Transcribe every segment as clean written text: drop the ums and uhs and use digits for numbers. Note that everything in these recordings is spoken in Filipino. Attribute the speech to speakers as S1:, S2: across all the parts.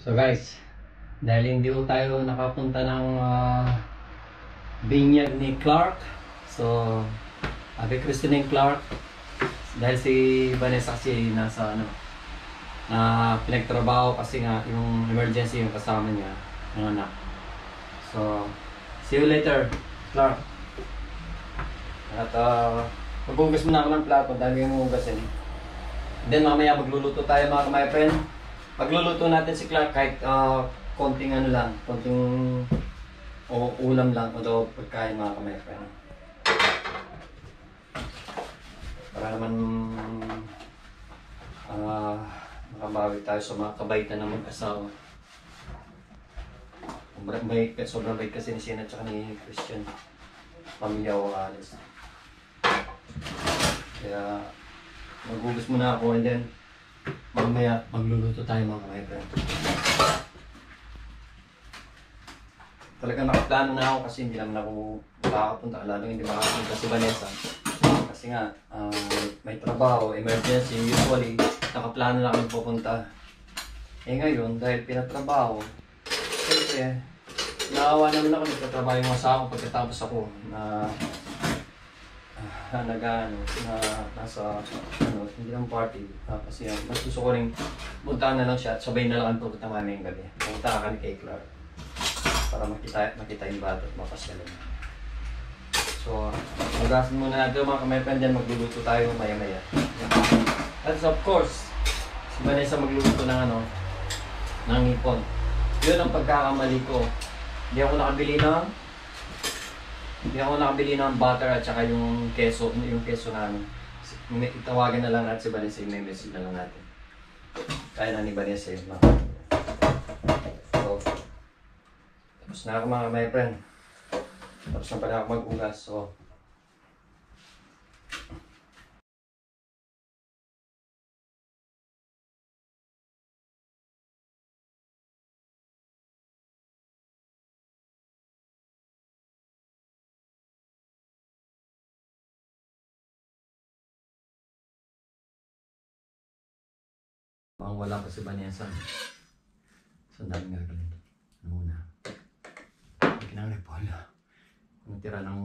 S1: So guys, dahil hindi ko tayo nakapunta ng binyag ni Clark. So, Ate Christine Clark. Dahil si Vanessa kasi nasa pinagtrabaho kasi nga yung emergency yung kasama niya, ng anak. So, see you later, Clark. At maghugas muna ako ng plato dahil yung hugasin. Then mamaya magluluto tayo mga my friend. Pagluluto natin si Clark kahit konting konting ulam lang o pagkain mga my friend. Para naman makabawi tayo sa mga kabaitan ng mag-asawa. Sobrang bait kasi ni Sienna at ni Christian. Pamilya o alis. Kaya maghugas muna ako and then mamaya magluluto tayo mga my friend. Talagang nakaplano na ako kasi hindi naman ako makakapunta. Lalo hindi makakapunta si Vanessa. Kasi nga, may trabaho, emergency. Usually, nakaplano na kami pupunta. Eh ngayon, dahil pinatrabaho, siyempre, naawa naman ako nagtatrabaho yung asawa ko pagkatapos ako na nasa hindi lang party. Kasi mas gusto ko rin puntahan na lang siya at sabay na lang ang pupunta mamayang gabi. Pupunta ka kay Clark para makita yung bata at mapasyalan. So, magasin muna natin mga kamay-friend dyan, magluluto tayo maya-maya. At of course, si Vanessa magluluto ng ng hipon. Yun ang pagkakamali ko. Hindi ako nakabili ng butter at saka yung keso namin. Itawagan na lang natin si Vanessa, may message na lang natin. Kaya na ni Vanessa yun. So, tapos na ako mga my friend. Tapos na pala ako mag-ugas. So, wala pa si Vanessa. So, dami nga ganito. Ano muna? Kinang-repol. Kung tira ng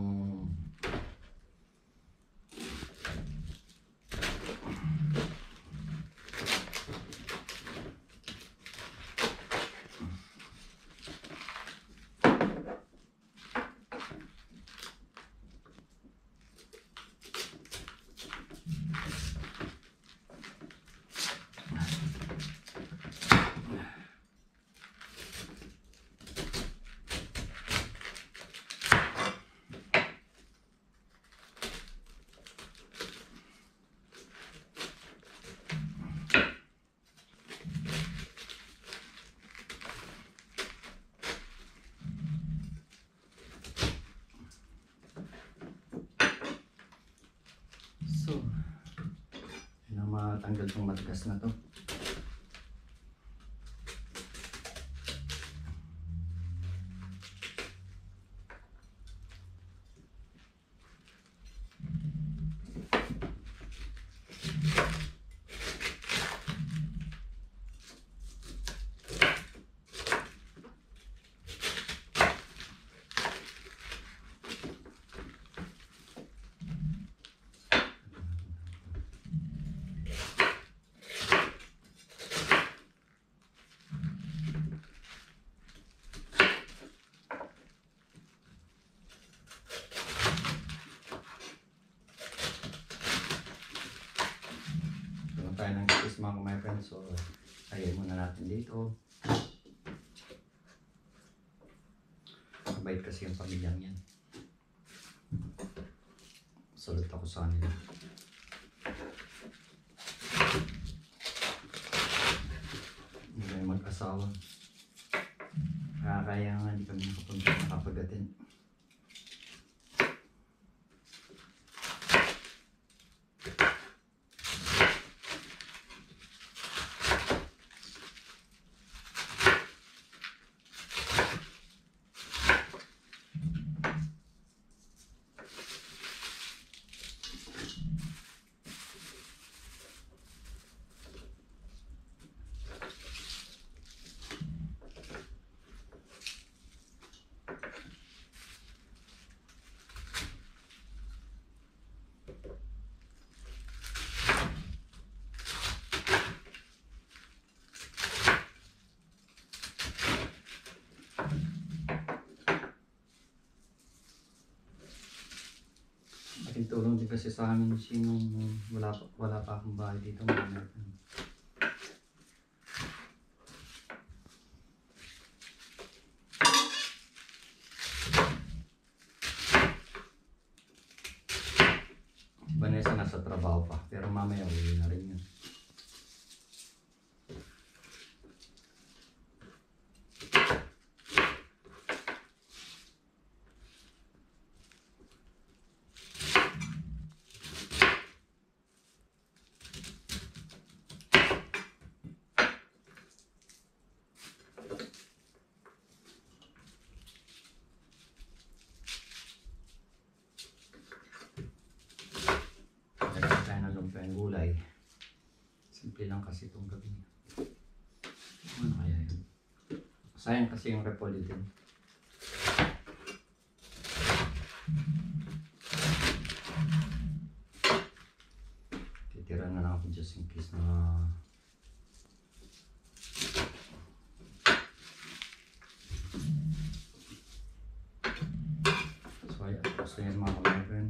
S1: matanggal itong matigas na to. Tayo ng kiss mga my friends. So, ayaw muna natin dito. Mabait kasi yung pamilyang yan. Salut ako sa kanila. Hindi kayo mag-asawa. Kaya nga hindi kami nakapagatin. din kasi sa amin sinong wala pa akong bahay dito. Vanessa nasa trabaho pa, pero mamaya uwi na rin yun. Gulay. Simple lang kasi itong gabi. Ano kaya yun? Sayang kasi yung repolyo din. Titira na lang ako just in case na so ayan, gusto nyo mga kamay-friend.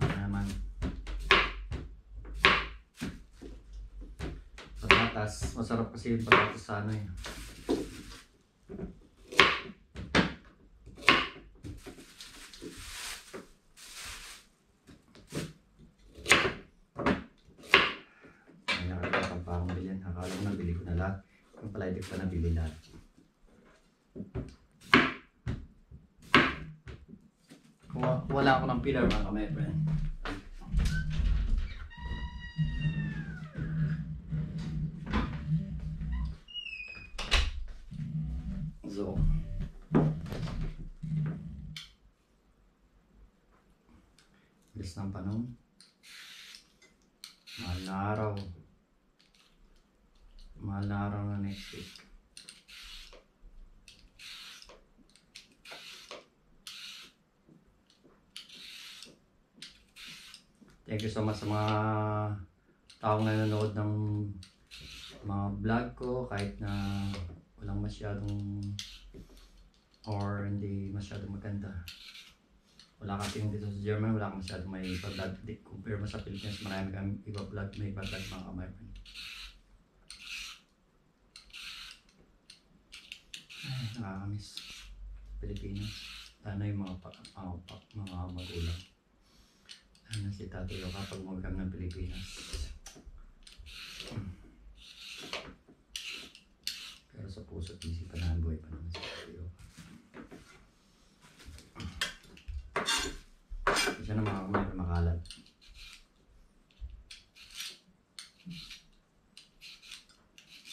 S1: Ano naman? Patatas, masarap kasi yung patatas sa ano eh. Ay, nakakatapan pa akong bilhin. Akala ko nabili ko na lahat. Yung pala hindi ko pa nabili lahat. Wala ako ng pillar mga kamay-friend. So, bilis ng panahon. Mahal na araw. Mahal na araw na next week. Thank you so much sa mga taong nanonood ng mga vlog ko kahit na walang masyadong or hindi masyadong maganda. Wala kasi yung dito sa German, wala kang masyadong may ipa-vlog. Compare mo sa Pilipinas, marami kang ipa-vlog, may ipa-vlog mga kamay-friend. Ay, nakakamiss. Pilipinas. Sana yung mga magulang. Ano si Tatay o kapag umuwi ng Pilipinas. Pero sa puso at isipan na buhay pa naman si Tatay o. Siya na mga kumay makalat.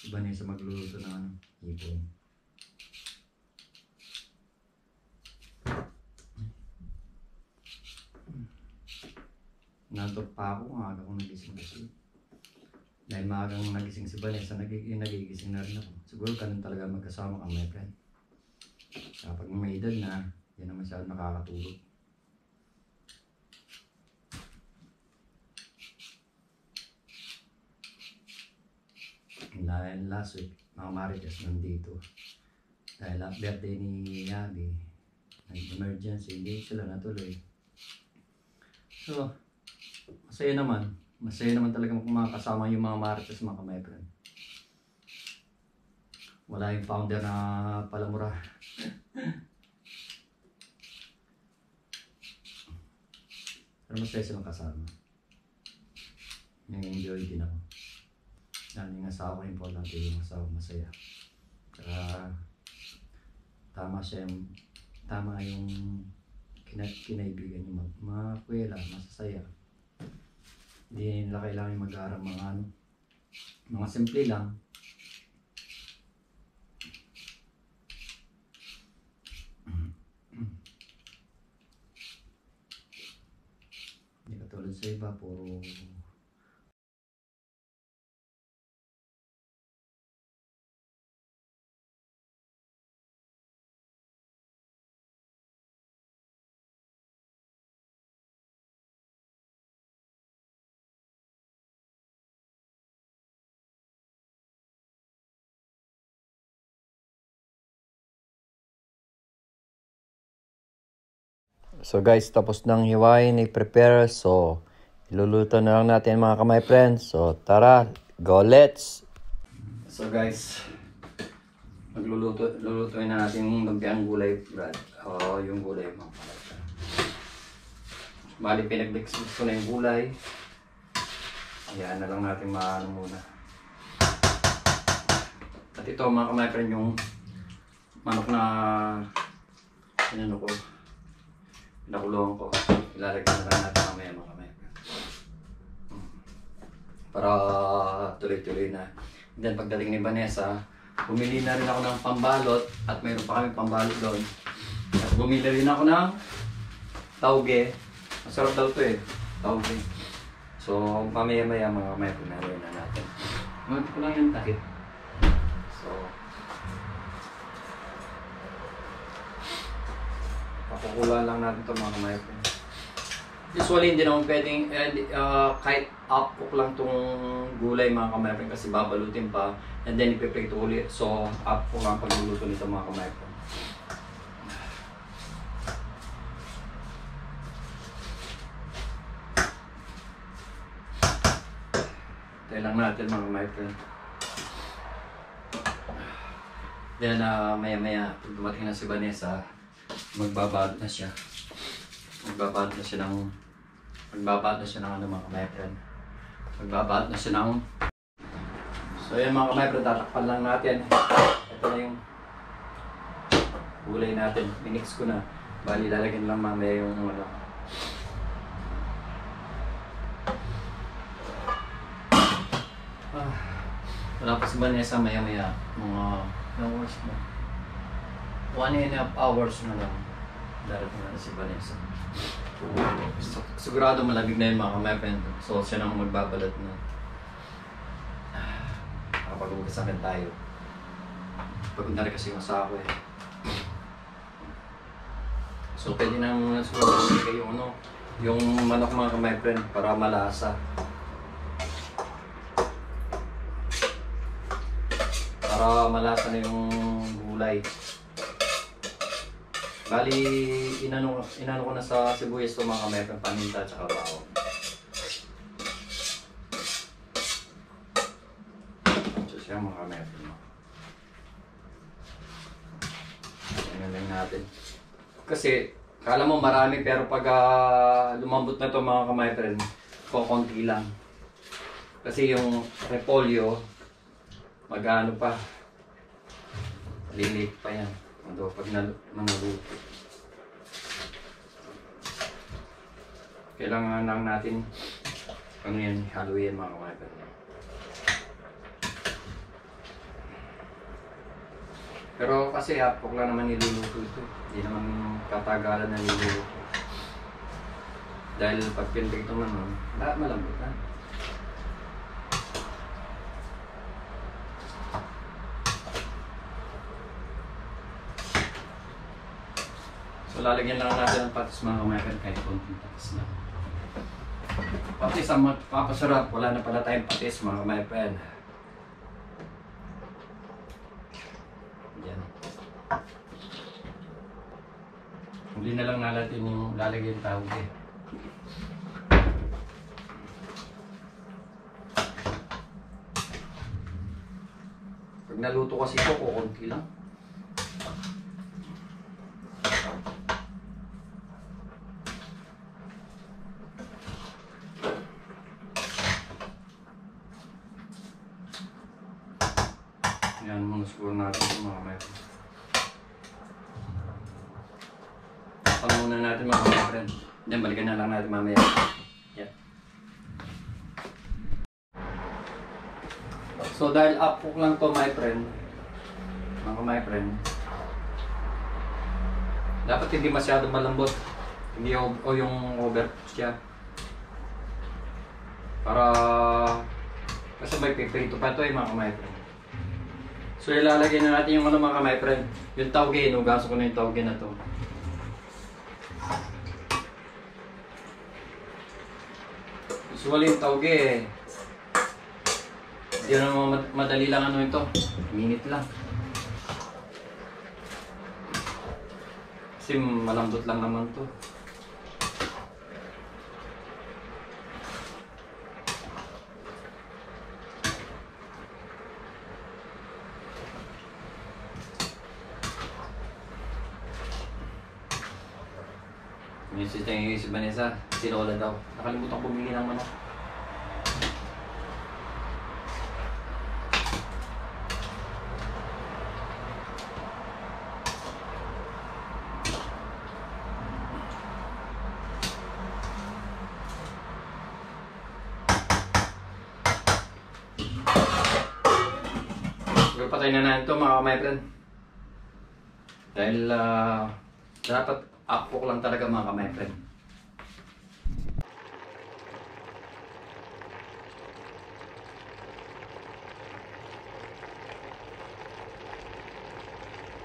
S1: Iba niya sa magluluto ng ano, hipon. Nantok pa ako, maaga kong nagising kasi. Dahil maagang nagising si Vanessa, nagigising na rin ako. Siguro ganun talaga magkasama kang my friend. Kapag may edad na, yan naman siya nakakatulog. Dahil last week, mga Marites nandito. Dahil birthday ni Yabi, nag-emergency, hindi sila natuloy. So, masaya naman talaga makasama yung mga Marites mga kamay-friend. Wala yung founder na palamura. Pero masaya silang kasama. Nang-enjoy din ako. Dahil yung asawa ko, importante yung asawa masaya. Saka tama yung kinaibigan yung mga kuwela, masasaya. Hindi nila kailangan mag-aaral mga simple lang. Hindi katulad sa iba, puro So guys, tapos nang hiwain, i-prepare. So, iluluto na lang natin mga kamay friends. So, tara, go let's! So guys, lulutuin na natin yung lumpiang gulay, Brad. Yung gulay mga kamay friends. Bali, pinag-mix ko na yung gulay. Ayan na lang natin maano muna. At ito mga kamay friend, yung manok na pinakulong ko. Ilalagay na lang natin mamaya mga kamay friend. Para tuloy-tuloy na. Then pagdating ni Vanessa, bumili na rin ako ng pambalot at mayroon pa kami pambalot doon. At bumili rin ako ng tauge. Masarap daw ito eh, tauge. So mamaya-maya mga kamay friend, naroon na natin. Magod ko lang yung takip. So, pakukulaan lang natin ito mga kamay friend. Usually hindi naman pwedeng kahit up cook lang itong gulay mga kamay friend kasi babalutin pa and then ipiprito ulit. So up cook lang pagluluto nito mga kamay friend. Tayo lang natin mga kamay friend. Then maya-maya pag dumating na si Vanessa, magbabalot na siya. Magbabalot na siya ng ano mga kamay friend. Magbabalot na siya ng... So yan mga kamay friend, tatakpan lang natin. Ito na yung gulay natin. Minix ko na. Bali lalagyan lang mamaya yung ano. Wala pa si Vanessa maya-maya. Mga hours na. 1.5 hours na lang. Darating na si Vanessa. Sigurado malamig na yun mga kamay friend. So siya nang magbabalat na. Nakapag-ugasakin tayo. Pagod na rin kasi yung asako eh. So pwede nang sumunod kayo yung manok mga kamay friend para malasa. Para malasa na yung gulay. Bali, inano ko na sa sibuyas ito mga kamay friend, paminta at saka bawang. So siya mga kamay friend. Ayan lang natin. Kasi, kala mo marami pero pag lumambot na ito mga kamay friend, konti lang. Kasi yung repolyo, mag-ano pa, lilit pa yan. Ando pag naluto. Kailangan lang natin haluin mga kamay friend. Pero kasi hapok lang naman niluluto ito. Hindi naman katagalan na niluluto. Dahil pag pinrito naman, lahat malambot na. So lalagyan lang natin ng patis mga kamay friend, kahit konting patis lang. Patis ang magpapasarap, wala na pala tayong patis mga kamay friend. Yan. Hindi na lang natin yung lalagyan tawag eh. Pag naluto kasi ito, kukunti lang. Yan muna siguro natin ito mga kamay friend. Tapang muna natin mga kamay friend. Then balikan na lang natin mamaya. Yan. So dahil up cook lang to my friend, mga kamay friend, dapat hindi masyado malambot. Hindi o yung overcook siya. Para kasi may piprito pa ito eh mga kamay friend. So ilalagay na natin yung mga kamay friend, yung tauge, nugaso ko na yung tauge na to. Usually yung tauge hindi naman madali lang ito, minute lang. Kasi malambot lang naman to. Si Vanessa, sinola daw. Nakalimutan bumili ng manok. Patay na ito mga my friend. Dahil dapat up lang talaga mga my friend.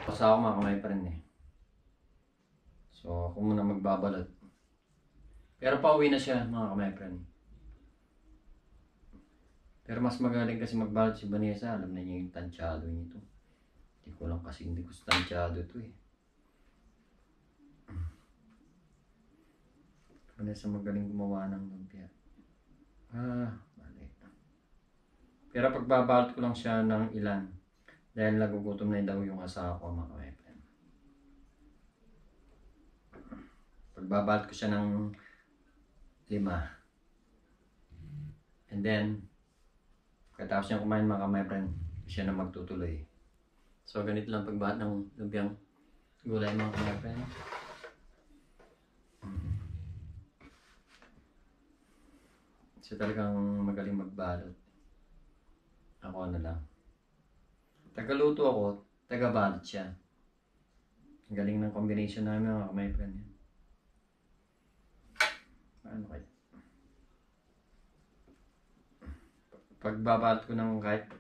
S1: Pasa ako mga my friend eh. So ako muna magbabalot. Pero pauwi na siya mga my friend. Pero mas magaling kasi magbalot si Vanessa. Alam na niya yung tansyado nito. Hindi ko lang kasi hindi ko tansyado ito eh. Vanessa magaling gumawa ng lumpia. Mali. Pero pagbabalot ko lang siya ng ilan. Dahil nagugutom na daw yung asawa ko mga my friend. Pagbabalot ko siya ng 5. And then pagkatapos niya kumain mga my friend, siya na magtutuloy. So ganito lang pagbahat ng lumpiang gulay mga my friend. Siya talagang magaling magbalot. Ako na lang. Tagaluto ako, tagabalot siya. Ang galing ng combination namin mga my friend. Paano kaya? Pagbabalot ko ng kahit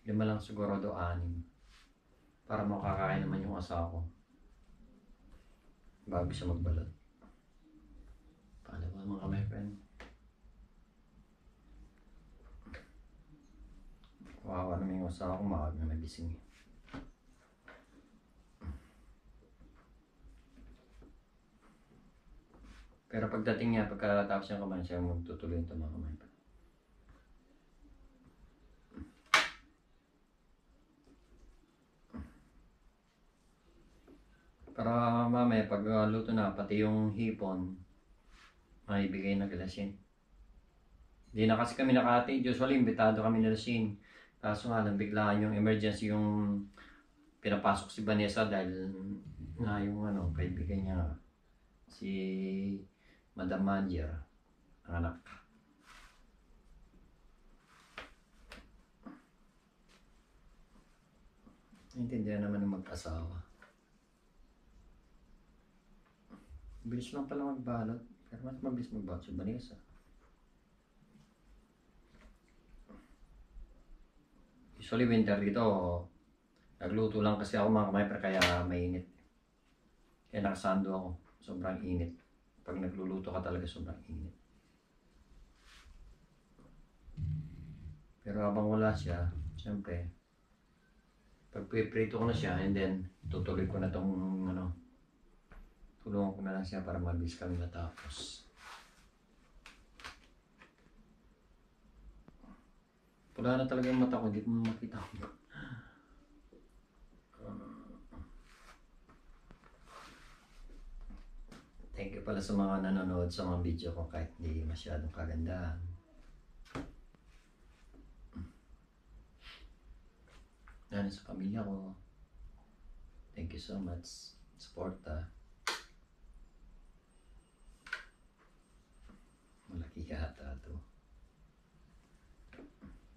S1: 5 lang sigurado 6 para makakain naman yung asawa ko bago siya magbalot. Paano ba mga my friend? Kawawa naman yung asawa ko, maaga na nagising. Pero pagdating niya, pagkatapos niya kumain siya, magtutuloy ito mga my friend. Para mamaya pag luto na, pati yung hipon, maibigay na kila Shin. Hindi na kasi kami nakati, usually imbitado kami nila Shin. Kaso nga lang, biglaan yung emergency yung pinapasok si Vanessa dahil na yung kaibigan niya, si Madam Manager, ang anak. Naintindihan naman ng mag-asawa. Bilis lang pala magbalot, pero mas mabilis magbalot si Vanessa. Usually winter dito, nagluto lang kasi ako mga kamay kaya mainit. Kaya nakasando ako, sobrang init. Pag nagluluto ka talaga sobrang init. Pero habang wala siya, siyempre, pag piprito ko na siya and then tutuloy ko na tong tulungan ko na lang siya para mabilis kami matapos. Pula na talaga yung mata ko, hindi ko makita ko. Thank you pala sa mga nanonood sa mga video ko kahit hindi masyadong kagandahan. Yan sa pamilya ko. Thank you so much. Suporta. Malaki yata ito.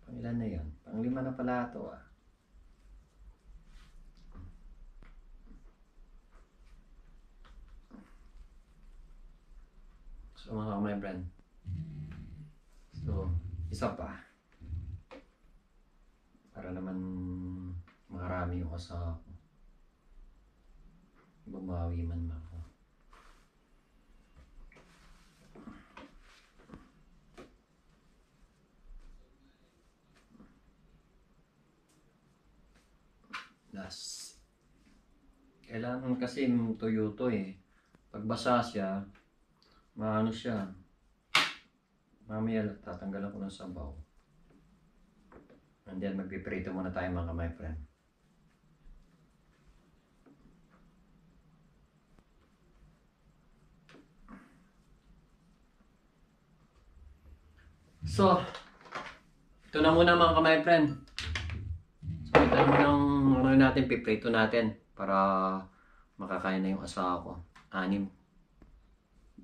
S1: Pangilan na yun? Pang-5 na pala ito ah. So mga my friend. So, isa pa. Para naman marami yung asawa ko. Bumawi man ako. Kailangan kasi tuyo to eh. Pagbasa siya, maano siya. Mamaya tatanggalan ko ng sabaw. And then magpiprito muna tayo mga my friend. So, ito na muna mga my friend. So, ito na muna ang ano natin, piprito natin para makakain na yung asawa ko. 6.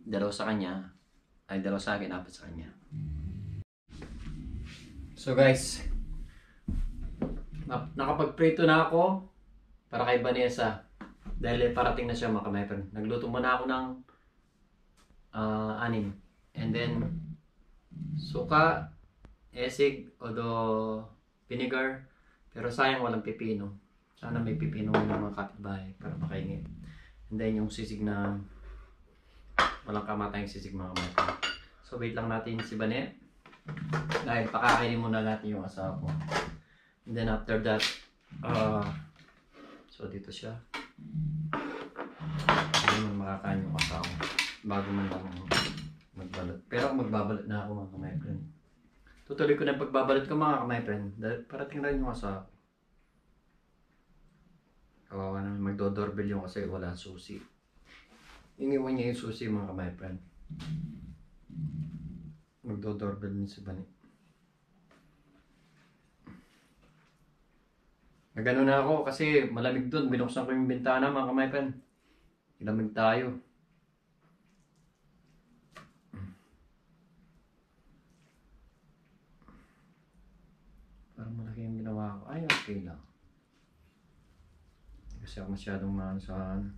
S1: 2 sa kanya, ay 2 sa akin, 4 sa kanya. So guys, nakapagprito na ako para kay Vanessa. Dahil parating na siya mga my friend. Nagluto muna ako ng 6. And then, suka, esig, odo vinegar. Pero sayang walang pipino. Sana may pipino ng mga kapitbahay para makaingin. And then yung sisig na walang kamatayang sisig mga kapatid. So wait lang natin si Bane. Dahil pakakainin muna natin yung asawa ko. And then after that, so dito siya. Hindi man makakain yung asawa ko. Bago man lang magbalot. Pero magbabalot na ako mga kamay-friend. Tutuloy ko na pagbabalot ko mga kamay-friend. Dahil parating rin yung asawa ko. Kawawa na magdo-doorbell yung kasi wala susi. Iniwan niya yung susi mga kamay-friend. Magdo-doorbell niya si Bani. Nagano na ako kasi malamig doon. Binuksan ko yung bintana mga kamay-friend. Ilamig tayo. Parang malaki yung ginawa ko. Ay, okay lang. Kasi ako masyadong mahal sa ano.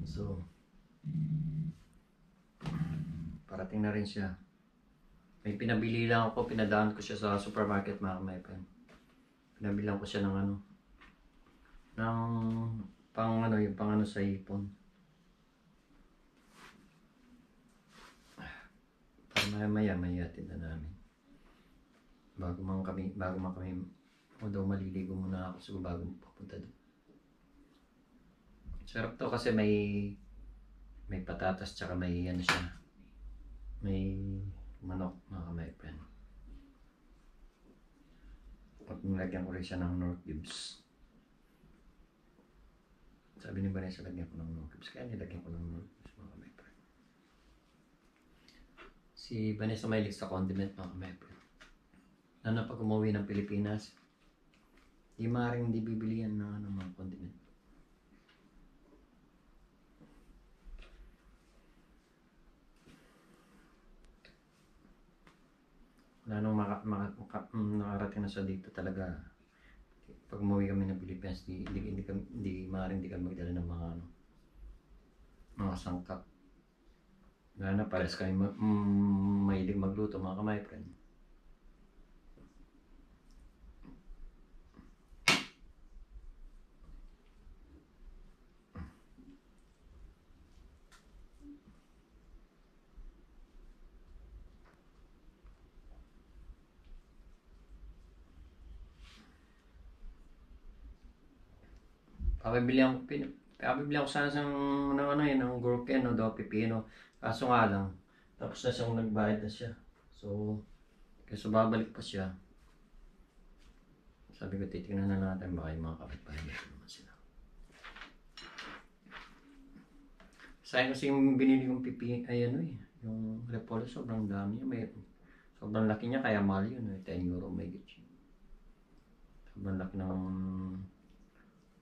S1: So, parating na rin siya. May pinabili lang ako, pinadaan ko siya sa supermarket mga kamay-friend. Pinabilang ko siya ng ano, ng pang ano, yung pang ano sa ipon. Para maya atid na namin. Bago man kami, although maliligo muna ako so bago papunta doon. Sarap to kasi may patatas tsaka may ano siya. May manok mga kamay-friend. At nilagyan ko rin siya ng North Cubes. Sabi ni Vanessa, lagyan ko ng North Cubes. Kaya nilagyan ko ng North Cubes mga kamay-friend. Si Vanessa mahilig sa condiment mga kamay-friend. Lalo na pag umuwi ng Pilipinas, di maaaring hindi bibili yan ng mga condiment. Wala nung nakarating na siya dito talaga. Pag umuwi kami ng Pilipinas, hindi maaaring kami magdala ng mga sangkap. Wala na, pares kami mahilig magluto mga kamay friend. Pabibili ako sana ng groupian o daw pipino. Kaso nga lang, tapos na siyang nagbayad na siya. So, kasi babalik pa siya. Sabi ko, titingnan na natin baka yung mga kapitbahay naman sila. Sayang kasi yung binili kong yung repolyo sobrang dami niya. Sobrang laki niya kaya mahal yun. 10 euro may gitsin. Sobrang laki ng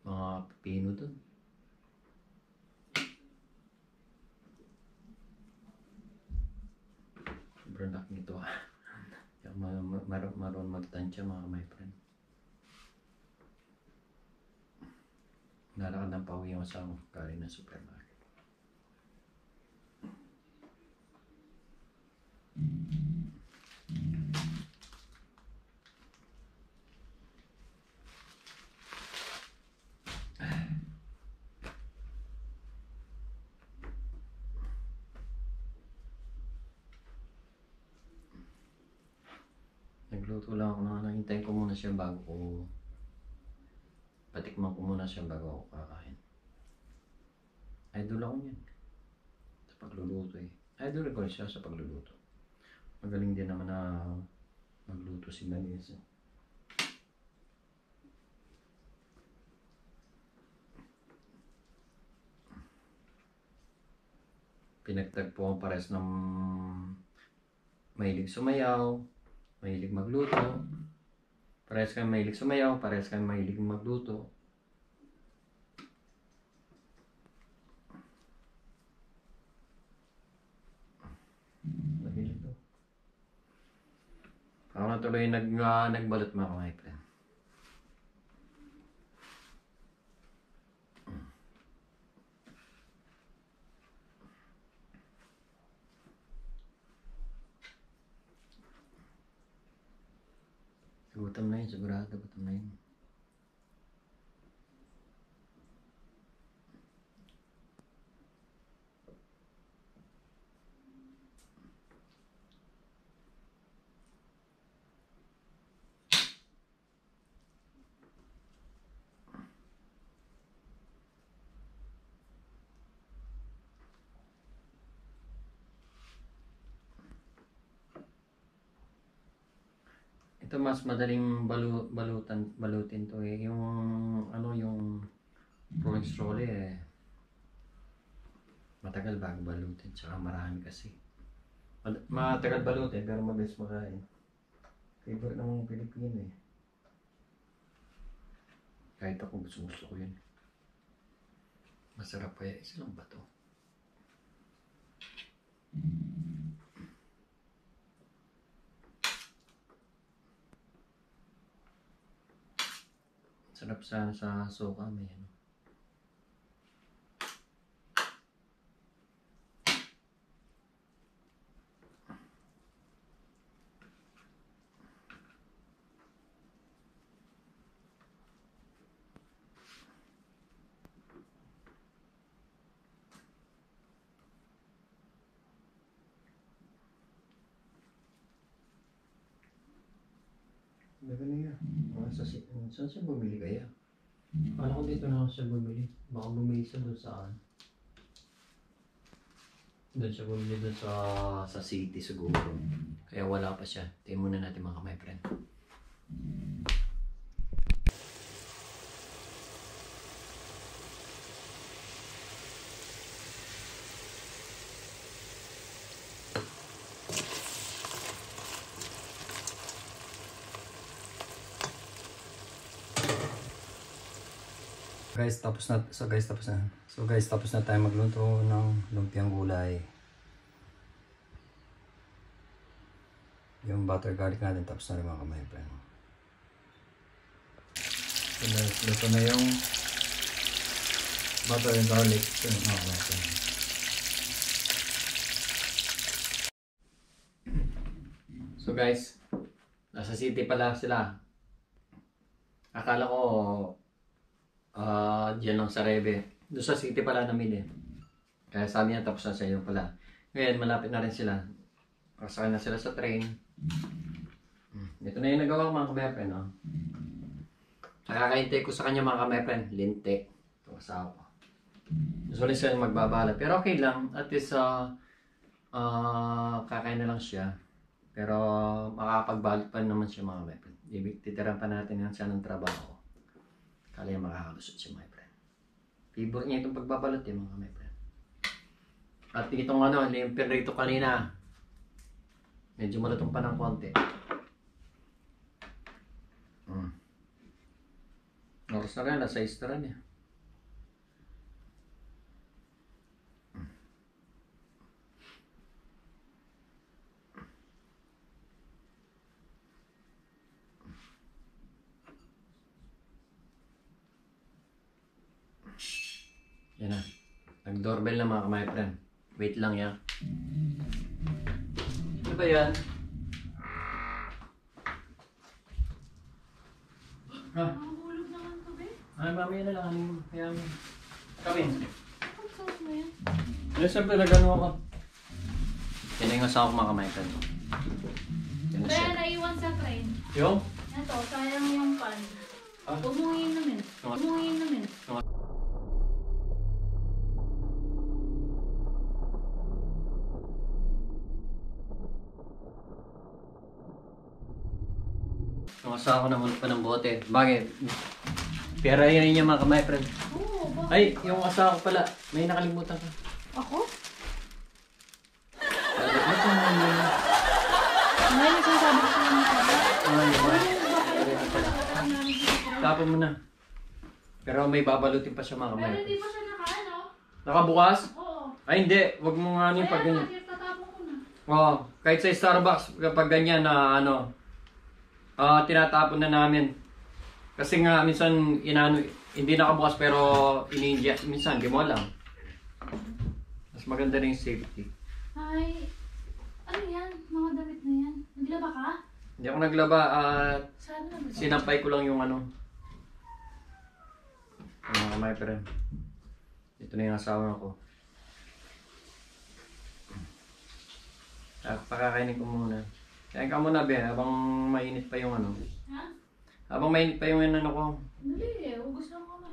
S1: mga pipino dun. Sobrang laki nito maroon magtansya mga my friend. Nalakad ng pauwi yung asawa galing ng supermarket. Nagluto lang ako na hintayin ko muna siya bago ko patikman ko muna siya bago ako kakain. Idol ako niyan sa pagluluto eh. idol ko siya sa pagluluto. Magaling din naman na magluto si Vanessa. Pinagtagpo ang pares ng mahilig sumayaw, mahilig magluto. Parehas kami mahilig sumayaw, parehas kami mahilig magluto. Mahilig to. Ako na tuloy nagbalot mga my friend. Gutom na yun, sigurado gutom na yun. Ito mas madaling balutin to eh. Yung ano yung prawns roll eh. Matagal bago balutin, tsaka marami kasi. Matagal balutin pero mabilis makain. Favorite ng mga Pilipino eh. Kahit ako gusto ko yun. Masarap kaya isa lang ba to? Sarap sa suka may ano. Baka niya. Saan siya bumili kaya? Kala ko dito na siya bumili. Baka bumili siya doon saan. Doon siya bumili doon sa city siguro. Kaya wala pa siya. Tingnan muna natin mga my friend. So guys, tapos na tayo magluto ng lumpiang gulay. Yung butter garlic natin tapos na rin mga kamay friend. So guys, luto na yung butter and garlic. So mga kamay friend. So guys, nasa city pala sila. Akala ko diyan lang sa Rebe. Doon sa city pala namin eh. Kaya sabi niya tapos na sa iyo pala. Ngayon malapit na rin sila. Kasakay na sila sa train. Ito na yung nagawa ko mga kamepen. No? Nakakaintay ko sa kanya mga kamepen. Linte. Ito kasama ko. Usually sila magbabala. Pero okay lang. At least kakain na lang siya. Pero makakapagbalot pa naman siya mga kamepen. Titiran pa natin yan siya ng trabaho. Kala yung makakalusot siya my friend. Favorite niya itong pagbabalot eh mga my friend. At itong ano, yung pinrito kanina. Medyo malutong pa ng konti. Oras na rin, nasa 6 na rin eh. Yan na. Nag-doorbell na mga my friend. Wait lang yan. Ano ba yan? Ha?
S2: Nakahulog naman ka ba?
S1: Ay, mamaya na lang. Kaya kami.
S2: Ang sauce mo yan?
S1: Yes, siyempre nagano ako. Yan yung asawa ko mga my friend. Yan na
S2: Kaya
S1: siya.
S2: naiwan sa train.
S1: Yung?
S2: Ito, sayang yung pan. Huwag mong inumin. Huwag mong inumin.
S1: Yung asawa ko naman pa ng bote. Bakit? Pera yan niya mga my friend.
S2: Oo, bakit?
S1: Ay, yung asawa ko pala. May nakalimutan ka.
S2: Ako?
S1: Ay, kung ano yun.
S2: May nagsasabi ko sa mga pala.
S1: Ay,
S2: Pero
S1: tapon mo na. Pero may babalutin pa siya mga my
S2: hindi
S1: friend.
S2: pa siya nakaano.
S1: Nakabukas?
S2: Oo.
S1: Ay, hindi. Huwag mo nga ano yung pag ganyan.
S2: Kaya tatapon ko na.
S1: Oo. Kahit sa Starbucks, kapag ganyan na ano, tinatapon na namin. Kasi nga, minsan, hindi nakabukas pero ini-inject. Minsan, di mo alam. Mas maganda rin yung safety.
S2: Ay, ano yan? Mga damit na yan. Naglaba ka?
S1: Hindi ako naglaba at
S2: Saan naman?
S1: sinampay ko lang yung ano. My friend. Ito na yung asawa ko. Pakakainin ko muna. Kain ka muna, be, habang mainit pa yung ano.
S2: Ha?
S1: Habang mainit pa yung ano ko.
S2: Dali, ubos lang ko na.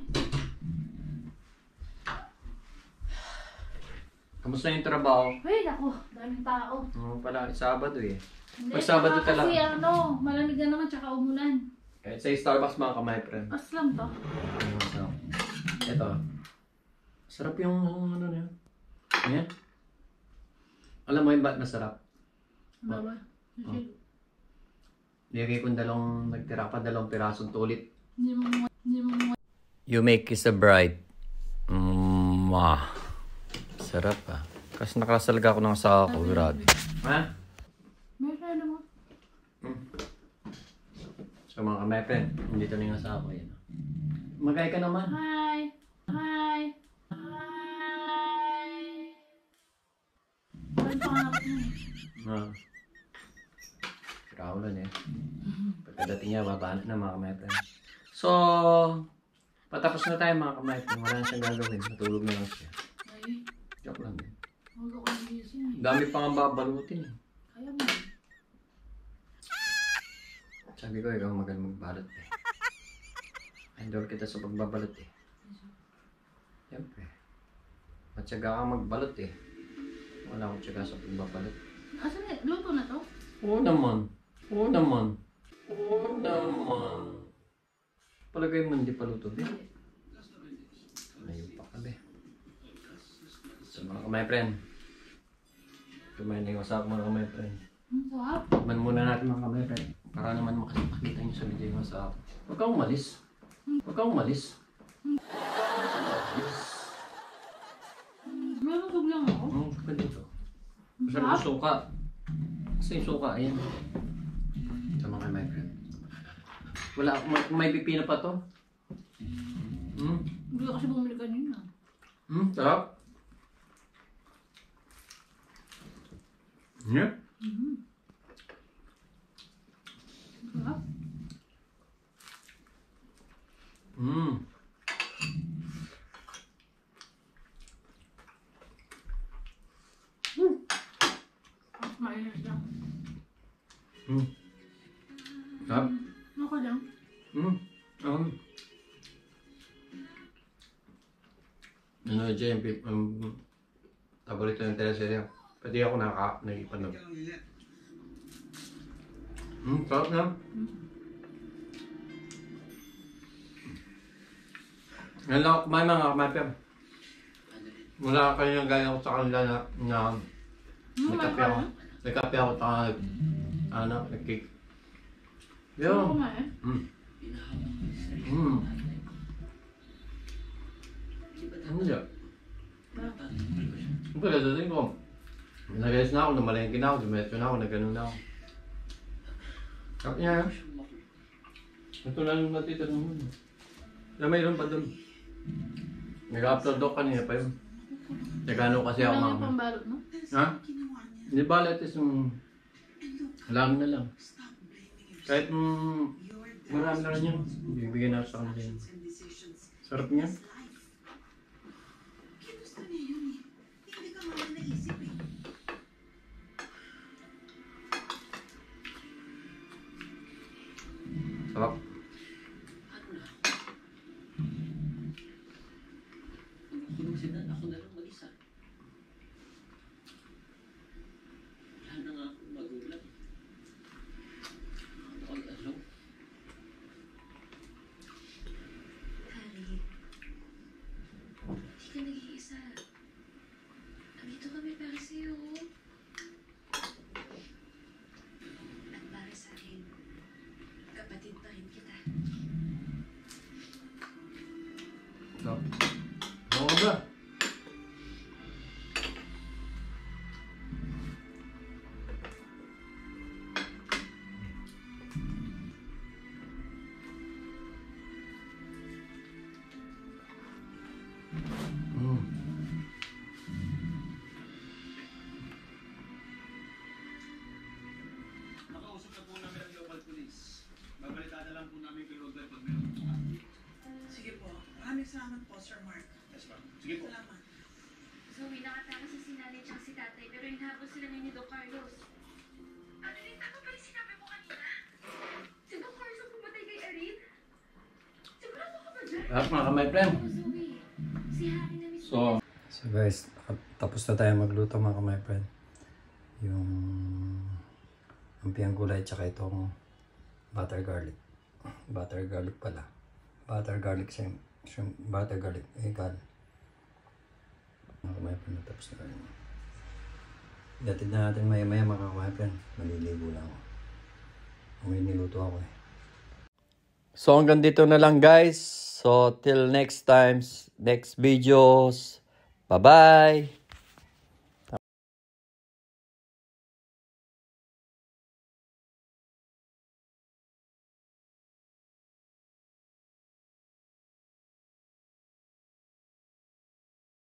S1: Kamusta yung trabaho?
S2: Wait, ako. Daming tao.
S1: Oo pala, Sabado eh.
S2: Hindi,
S1: Pag Sabado
S2: saka
S1: talaga.
S2: kasi malamig na naman tsaka umulan.
S1: Kahit sa Starbucks mga my friend.
S2: Aslam to.
S1: Ito. Sarap yung ano na yun. Ayan. Alam mo yung ba't masarap?
S2: Baba.
S1: Oh. Nilagay ko nagtira pa 2 pirasong tulit.
S2: Hindi mo.
S1: You make kiss a bride. Sarap ah. Kasi nakasalga ko ng asawa ko, grabe. Ha?
S2: Meron naman.
S1: So mga my friend, nandito na yung asawa ko yan. Magay ka naman.
S2: Hi. Hi. Parang pangarap mo eh.
S1: Kaulan eh. Pagkadating niya, babaan na mga my friend. So, patapos na tayo mga my friend. Wala na siyang gagawin. Matulog na lang siya.
S2: Ay,
S1: Joke lang eh.
S2: huwag ako nagising eh.
S1: Dami pa nga babalutin eh.
S2: Kaya mo.
S1: Sabi ko, ikaw magaling magbalot eh. Idol kita sa pagbabalot eh. Siyempre. Matyaga ka magbalot eh. Wala akong tyaga sa pagbabalot.
S2: Asan eh? Luto na to?
S1: Oo naman. Oo naman. Oo naman. Palagay mo hindi pa luto din. Ayun pa ka be. So mga my friend. Kumain na yung usap mga my friend.
S2: Sarap.
S1: Tikman muna natin mga my friend. Para naman makita nyo sa video yung usap. Huwag kang umalis. Huwag kang umalis.
S2: Meron lang ako.
S1: Ka dito. Masarap yung suka. Kasi yung suka, ayan. Sa mga my friend. Wala, may pipino pa to.
S2: Hindi kasi bumili kanina.
S1: Sarap. Yeah.
S2: Sarap. Mainit lang.
S1: Sarap.
S2: Okay lang.
S1: Ano dyan, paborito ng teleserye. Pwede ako nag-ipanood. Sarap na. Ngayon lang ako kumain mga kamapir. Wala kayo nang gaya ko sa kanila na nagkape ako. Nagkape ako sa nag-cake.
S2: Saan
S1: Yo.
S2: kumain?
S1: Ano siya? Ang pagkadating ko. Nag-alis na ako, namalengke na ako, dumetso na ako, nag-ganon na ako. Sarap niya. Ito na yung natita naman. Mayroon pa dun. Nag-upload ako kanina pa yun. Nagano kasi ako
S2: Walang
S1: mga...
S2: yung pambalot mo?
S1: Ha? Hindi ba at least lang na lang. Kahit marami na rin yun. Bibigyan na sa kanila yun. Sarap niya. Sarap.
S3: Ako na lang mag-isa. Wala na nga akong magulang. Ako-alone. Kakausap na po namin ang local police. Babalita na lang po namin kay Robert pag meron.
S4: Sige po. Maraming salamat po, Sir Mark.
S3: Yes, ma'am. Sige po.
S4: Salamat.
S5: Zoe, nakatakas sa sinanay tsaka si tatay, pero hinahabol sila ngayon ni Doc Carlos. Ano rin, tama ba yung sinabi mo kanina? Si Doc Carlos ang pumatay kay Erin? Sigurado ka ba dyan?
S3: Mga kamay, friend.
S5: Oo, Zoe. Si Harry na mismo.
S1: So guys, tapos na tayo magluto mga my friend. Yung lumpiang gulay tsaka itong butter garlic. Butter garlic pala. Butter garlic shrimp butter garlic. Egal. Mga my friend, tapos na tayo. Ihatid na natin maya-maya mga my friend. Maliligo lang ako. May niluto ako eh. So hanggang dito na lang guys. So till next videos. Bye-bye!